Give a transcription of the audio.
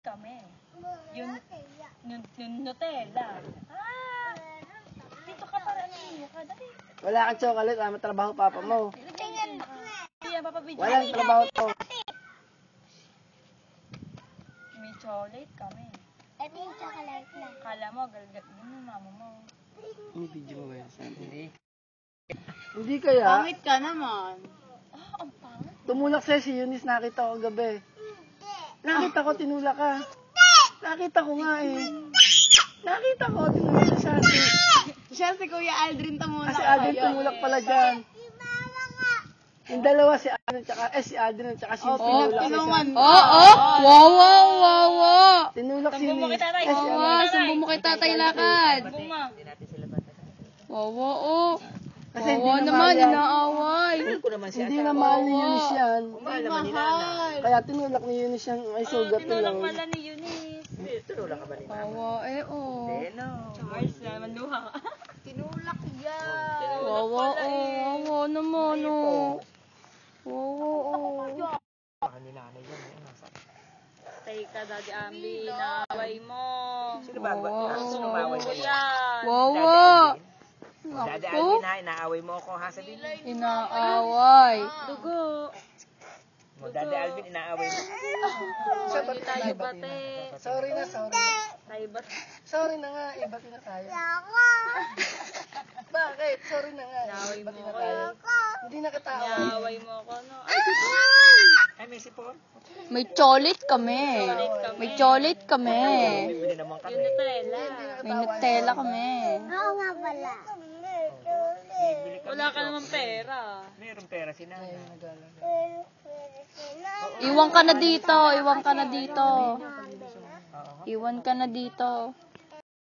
kami. Yung Nutella. Dito ka para ano ka, dali. Wala kang chocolate, matrabaho papa mo. Tingnan. Yan, papabidyo. Walang trabaho to. May chocolate kami. Ito yung chocolate lang. Kala mo, galgat mo yung mama mo. May video mo ba yan? Hindi kaya. Pangit ka naman. Ang pangit. Tumulak sa'yo si Eunice, nakita ko gabi. Nakita ko, tinulak ka. Nakita ko nga eh. Nakita ko, tinulak si Shanti. Siya si Kuya Aldrin tumulak. Kasi Aldrin tumulak pala dyan. Yung dalawa si Aldrin si Aldrin tsaka si tinulak si Shanti. Wow. Tinulak si Sumbong mo Eunice. kay tatay. Sumbong mo kay tatay lakad. Sumbong mo. Kasi Wawa naman, inaaway. Hindi na mahal ni Eunice yan. Mahal. Kaya tinulak ni Eunice yan. Ay, sugat na Tinulak lang. pala ni Eunice. Wawa Charles, naman luha ka. Tinulak yan. Wawa naman, Tay ka, Daddy Ambi. Naaway mo. Sino ba? Sino maway mo? Yan. Wawa. Dada Alvin ha, inaaway mo ako ha, sabihin mo. Inaaway. Dugo. Dada Alvin, inaaway mo. Hindi tayo bate. Sorry na. Tayo bate. Sorry na nga, ibati na tayo. Bakit? Sorry na nga. Naaway mo Ibati na ako. tayo. Hindi na katawa. Naaway mo ako, no? Ay, may sipon. May chocolate kami. May chocolate kami. Bibili naman kami. Yung Nutella. May Nutella kami. Oo nga pala. Bibili kami. Wala ka naman pera. Mayroong pera si nanay. Iwan ka na dito. Iwan ka na dito.